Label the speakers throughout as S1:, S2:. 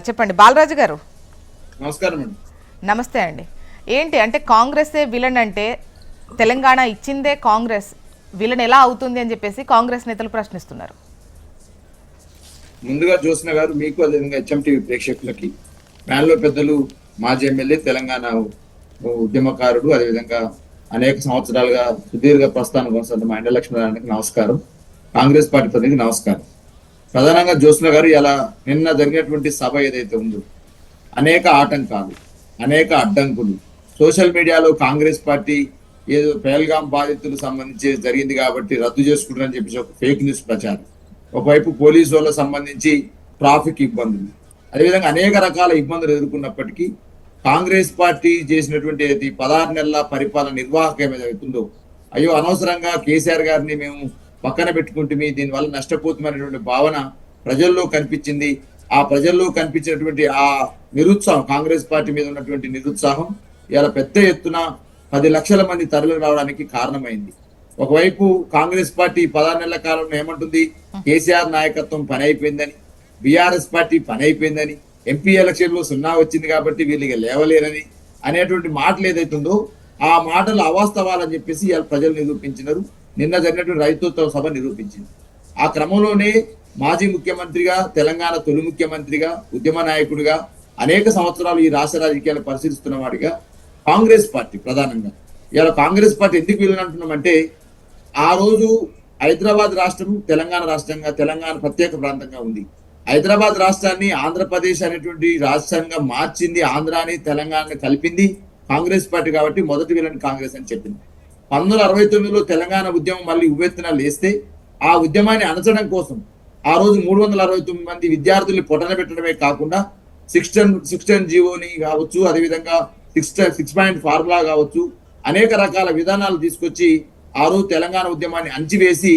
S1: చెప్పండి బాలరాజు గారు.
S2: నమస్కారం అండి.
S1: నమస్తే అండి. ఏంటి అంటే కాంగ్రెసే విలన్ అంటే తెలంగాణ ఇచ్చిందే కాంగ్రెస్, విలన్ ఎలా అవుతుంది అని చెప్పేసి కాంగ్రెస్ నేతలు ప్రశ్నిస్తున్నారు.
S2: ముందుగా జ్యోత్స్న గారు, మీకు అదేవిధంగా హెచ్ఎంటీవీ ప్రేక్షకులకి, ప్యానెల్లో పెద్దలు, మాజీ ఎమ్మెల్యే, తెలంగాణ ఉద్యమకారుడు, అదేవిధంగా అనేక సంవత్సరాలుగా సుదీర్ఘ ప్రస్థానం కొనసాగుతున్న మా ఎండలక్ష్మీనారాయణకి నమస్కారం. కాంగ్రెస్ పార్టీ ప్రతినిధికి నమస్కారం. ప్రధానంగా జ్యోత్స్న గారు, ఇలా నిన్న జరిగినటువంటి సభ ఏదైతే ఉందో అనేక ఆటంకాలు, అనేక అడ్డంకులు, సోషల్ మీడియాలో కాంగ్రెస్ పార్టీ ఏదో పేల్గాం బాధితులకు సంబంధించి జరిగింది కాబట్టి రద్దు చేసుకుంటారని చెప్పేసి ఒక ఫేక్ న్యూస్ ప్రచారం, ఒకవైపు పోలీసు వాళ్ళకు సంబంధించి ట్రాఫిక్ ఇబ్బందులు, అదేవిధంగా అనేక రకాల ఇబ్బందులు ఎదుర్కొన్నప్పటికీ కాంగ్రెస్ పార్టీ చేసినటువంటి 16 నెలల పరిపాలన నిర్వాహకం ఏదైతుందో, అయ్యో అనవసరంగా కేసీఆర్ గారిని మేము పక్కన పెట్టుకుంటే దీనివల్ల నష్టపోతున్నటువంటి భావన ప్రజల్లో కనిపించింది. ఆ ప్రజల్లో కనిపించినటువంటి ఆ నిరుత్సాహం, కాంగ్రెస్ పార్టీ మీద ఉన్నటువంటి నిరుత్సాహం ఇలా పెద్ద ఎత్తున 10 లక్షల మంది తరలి రావడానికి కారణమైంది. ఒకవైపు కాంగ్రెస్ పార్టీ 16 నెలల కాలంలో ఏమంటుంది, కేసీఆర్ నాయకత్వం పని అయిపోయిందని, బీఆర్ఎస్ పార్టీ పని అయిపోయిందని, ఎంపీ ఎలక్షన్ లో 0 వచ్చింది కాబట్టి వీళ్ళకి లేవలేరని అనేటువంటి మాటలు ఏదైతుందో ఆ మాటలు అవాస్తవాలని చెప్పేసి ఇవాళ ప్రజలు నిరూపించినారు. నిన్న జరిగినటువంటి రైతోత్సవ సభ నిరూపించింది. ఆ క్రమంలోనే మాజీ ముఖ్యమంత్రిగా, తెలంగాణ తొలి ముఖ్యమంత్రిగా, ఉద్యమ నాయకుడిగా అనేక సంవత్సరాలు ఈ రాష్ట్ర రాజకీయాలు పరిశీలిస్తున్న వాడిగా కాంగ్రెస్ పార్టీ ప్రధానంగా ఇవాళ కాంగ్రెస్ పార్టీ ఎందుకు వీళ్ళనంటున్నామంటే, ఆ రోజు హైదరాబాద్ రాష్ట్రం తెలంగాణ రాష్ట్రంగా, తెలంగాణ ప్రత్యేక ప్రాంతంగా ఉంది. హైదరాబాద్ రాష్ట్రాన్ని ఆంధ్రప్రదేశ్ అనేటువంటి రాష్ట్రంగా మార్చింది, ఆంధ్రాని తెలంగాణని కలిపింది కాంగ్రెస్ పార్టీ కాబట్టి మొదటి వీళ్ళని కాంగ్రెస్ అని చెప్పింది. 1969లో తెలంగాణ ఉద్యమం మళ్ళీ ఉవ్వెత్తున లేస్తే ఆ ఉద్యమాన్ని అణచడం కోసం ఆ రోజు 369 మంది విద్యార్థుల్ని పొట్టన పెట్టడమే కాకుండా 610 జీవోని కావచ్చు, అదేవిధంగా 6 ఫార్ములా కావచ్చు, అనేక రకాల విధానాలు తీసుకొచ్చి ఆ రోజు తెలంగాణ ఉద్యమాన్ని అంచివేసి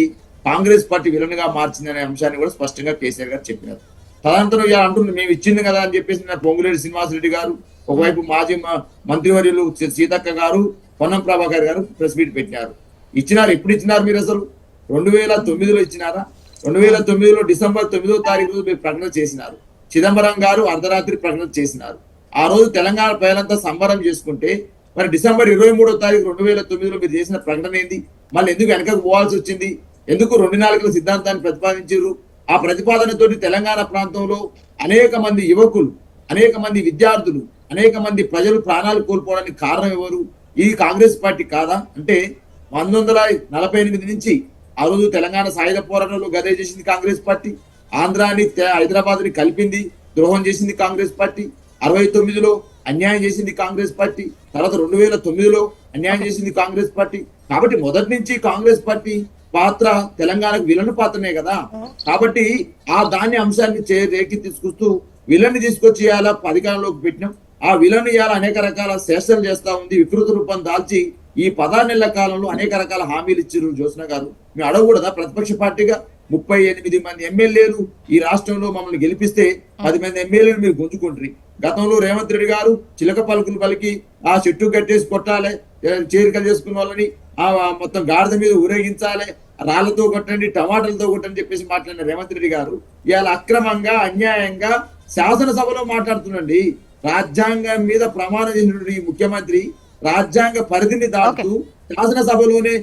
S2: కాంగ్రెస్ పార్టీ విలన్గా మార్చిందనే అంశాన్ని కూడా స్పష్టంగా కేసీఆర్ గారు చెప్పినారు. తదనంతరం ఇలా అంటుంది, మేము ఇచ్చింది కదా అని చెప్పేసి పొంగులేటి శ్రీనివాసరెడ్డి గారు, ఒకవైపు మాజీ మంత్రివర్యులు సీతక్క గారు, పొన్నం ప్రభాకర్ గారు ప్రెస్ మీట్ పెట్టినారు. ఇచ్చినారు. ఎప్పుడు ఇచ్చినారు మీరు? అసలు 2009లో ఇచ్చినారా? 2009లో డిసెంబర్ 9వ తారీఖు మీరు ప్రకటన చేసినారు. చిదంబరం గారు అర్ధరాత్రి ప్రకటన చేసినారు. ఆ రోజు తెలంగాణ ప్రజలంతా సంబరం చేసుకుంటే మరి డిసెంబర్ 23వ తారీఖు 2009లో మీరు చేసిన ప్రకటన ఏంది? మళ్ళీ ఎందుకు వెనకకు పోవాల్సి వచ్చింది? ఎందుకు 2 నాలుగుల సిద్ధాంతాన్ని ప్రతిపాదించారు? ఆ ప్రతిపాదనతోటి తెలంగాణ ప్రాంతంలో అనేక మంది యువకులు, అనేక మంది విద్యార్థులు, అనేక మంది ప్రజలు ప్రాణాలు కోల్పోవడానికి కారణం ఎవరు? ఈ కాంగ్రెస్ పార్టీ కాదా? అంటే 1948 నుంచి ఆ రోజు తెలంగాణ సాయుధ పోరాటంలో గదే చేసింది కాంగ్రెస్ పార్టీ. ఆంధ్రాని హైదరాబాద్ ని కలిపింది, ద్రోహం చేసింది కాంగ్రెస్ పార్టీ. 69లో అన్యాయం చేసింది కాంగ్రెస్ పార్టీ. తర్వాత 2009లో అన్యాయం చేసింది కాంగ్రెస్ పార్టీ. కాబట్టి మొదటి నుంచి కాంగ్రెస్ పార్టీ పాత్ర తెలంగాణకు విలన్ పాత్రనే కదా. కాబట్టి ఆ దాని అంశాన్ని రేకి తీసుకొస్తూ విలన్ని తీసుకొచ్చి ఇవాళ అధికారంలోకి పెట్టినాం. ఆ విలన్ ఇవాళ అనేక రకాల శాసనలు చేస్తా ఉంది, వికృత రూపం దాల్చి ఈ 16 నెలల కాలంలో అనేక రకాల హామీలు ఇచ్చారు. జ్యోత్స్న గారు, మేము అడగకూడదా? ప్రతిపక్ష పార్టీగా 38 మంది ఎమ్మెల్యేలు ఈ రాష్ట్రంలో మమ్మల్ని గెలిపిస్తే 10 మంది ఎమ్మెల్యేలు మీరు గుంజుకుంటారు. గతంలో రేవంత్ రెడ్డి గారు చిలక పలుకులు పలికి ఆ చెట్టు కట్టేసి కొట్టాలి, చేరికలు చేసుకున్న వాళ్ళని ఆ మొత్తం గాడిద మీద ఊరేగించాలి, రాళ్లతో కొట్టండి, టమాటాలతో కొట్టండి చెప్పేసి మాట్లాడిన రేవంత్ రెడ్డి గారు ఇవాళ అక్రమంగా, అన్యాయంగా శాసనసభలో మాట్లాడుతుండండి. రాజ్యాంగం మీద ప్రమాణం చేసినటువంటి ముఖ్యమంత్రి రాజ్యాంగ పరిధిని దాటుతూ శాసనసభలోనే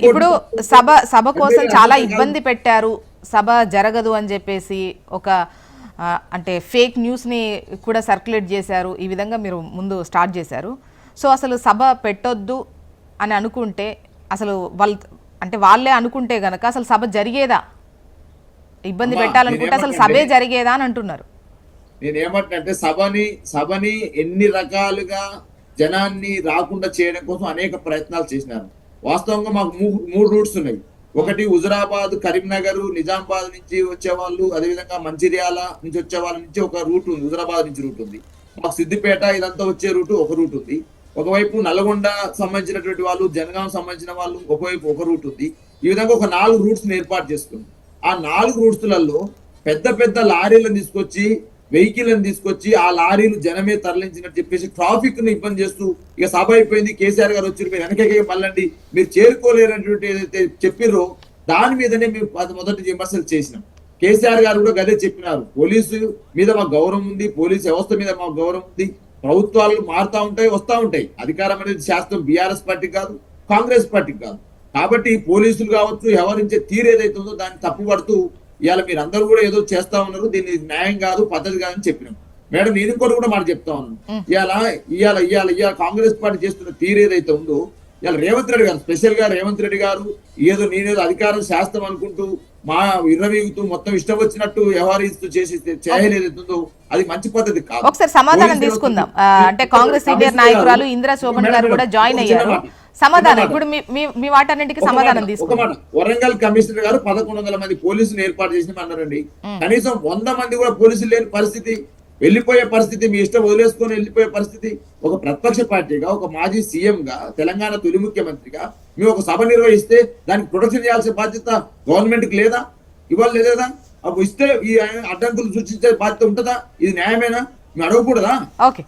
S1: ఇప్పుడు సభ కోసం చాలా ఇబ్బంది పెట్టారు, సభ జరగదు అని చెప్పేసి ఒక అంటే ఫేక్ న్యూస్ని కూడా సర్క్యులేట్ చేశారు. ఈ విధంగా మీరు ముందు స్టార్ట్ చేశారు. సో అసలు సభ పెట్టొద్దు అని అనుకుంటే, అసలు వాళ్ళే అనుకుంటే గనక అసలు సభ జరిగేదా? ఇబ్బంది పెట్టాలనుకుంటే అసలు సభే జరిగేదా అని అంటున్నారు.
S2: నేనేమంటే సభని ఎన్ని రకాలుగా జనాన్ని రాకుండా చేయడం కోసం అనేక ప్రయత్నాలు చేసినారు. వాస్తవంగా మాకు 3 రూట్స్ ఉన్నాయి. ఒకటి హుజురాబాద్, కరీంనగర్, నిజామాబాద్ నుంచి వచ్చేవాళ్ళు, అదేవిధంగా మంచిర్యాల నుంచి వచ్చే వాళ్ళ నుంచి ఒక రూట్ ఉంది, హుజురాబాద్ నుంచి రూట్ ఉంది. మాకు సిద్దిపేట ఇదంతా వచ్చే రూట్ ఒక రూట్ ఉంది. ఒకవైపు నల్గొండ సంబంధించినటువంటి వాళ్ళు, జనగాం సంబంధించిన వాళ్ళు ఒకవైపు ఒక రూట్ ఉంది. ఈ విధంగా ఒక 4 రూట్స్ ఏర్పాటు చేసుకుంది. ఆ 4 రూట్స్లలో పెద్ద పెద్ద లారీలను తీసుకొచ్చి, వెహికల్ని తీసుకొచ్చి ఆ లారీలు జనమే తరలించినట్టు చెప్పేసి ట్రాఫిక్ ను ఇబ్బంది చేస్తూ ఇక సభ అయిపోయింది, కేసీఆర్ గారు వచ్చి మీరు వెనకే మళ్ళండి, మీరు చేరుకోలేనటువంటి ఏదైతే చెప్పిర్రో దాని మీదనే మేము మొదటి విమర్శలు చేసినాం. కేసీఆర్ గారు కూడా గదే చెప్పినారు. పోలీసు మీద మాకు గౌరవం ఉంది, పోలీసు వ్యవస్థ మీద మాకు గౌరవం ఉంది. ప్రభుత్వాలు మారుతా ఉంటాయి, వస్తా ఉంటాయి. అధికారం అనేది శాస్త్రం బీఆర్ఎస్ పార్టీ కాదు, కాంగ్రెస్ పార్టీకి కాదు. కాబట్టి పోలీసులు కావచ్చు, వ్యవహరించే తీరు ఏదైతే ఉందో దాన్ని తప్పుపడుతూ ఇవాళ మీరు అందరూ కూడా ఏదో చేస్తా ఉన్నారు, దీన్ని న్యాయం కాదు, పద్ధతి కాదని చెప్పినాం. మేడం నేను ఇంకోటి కూడా మాట చెప్తా ఉన్నాను. ఇవాళ కాంగ్రెస్ పార్టీ చేస్తున్న తీరు ఏదైతే ఉందో, ఇవాళ రేవంత్ రెడ్డి గారు, స్పెషల్ గా రేవంత్ రెడ్డి గారు నేనేదో అధికారం శాస్త్రం అనుకుంటూ మా విర్రవీగుతూ మొత్తం ఇష్టం వచ్చినట్టు వ్యవహరిస్తూ చేసి చేయలేదు ఏదైతుందో అది మంచి పద్ధతి కాదు.
S1: ఒకసారి సమాధానం తీసుకుందాం. అంటే కాంగ్రెస్ సీనియర్ నాయకురాలు ఇందిరా శోభన్ గారు కూడా జాయిన్ అయ్యారు. సమాధానం ఇప్పుడు మీ వాటన్నిటికీ సమాధానం
S2: ఒక
S1: తీసుకుందాం.
S2: మాట, వరంగల్ కమిషనర్ గారు 1100 మంది పోలీసులు ఏర్పాటు చేసిన అన్నారండి. కనీసం 100 మంది కూడా పోలీసులు లేని పరిస్థితి, వెళ్లిపోయే పరిస్థితి, మీ ఇష్టం వదిలేసుకొని వెళ్ళిపోయే పరిస్థితి. ఒక ప్రతిపక్ష పార్టీగా, ఒక మాజీ సీఎం గా, తెలంగాణ తొలి ముఖ్యమంత్రిగా మేము ఒక సభ నిర్వహిస్తే దానికి ప్రొటెక్షన్ చేయాల్సిన బాధ్యత గవర్నమెంట్ కి లేదా? ఇవాళ లేదా? అప్పుడు ఇస్తే ఈ అడ్డంకులు సృష్టించే బాధ్యత ఉంటుందా? ఇది న్యాయమేనా? మేము అడగకూడదా?
S1: ఓకే.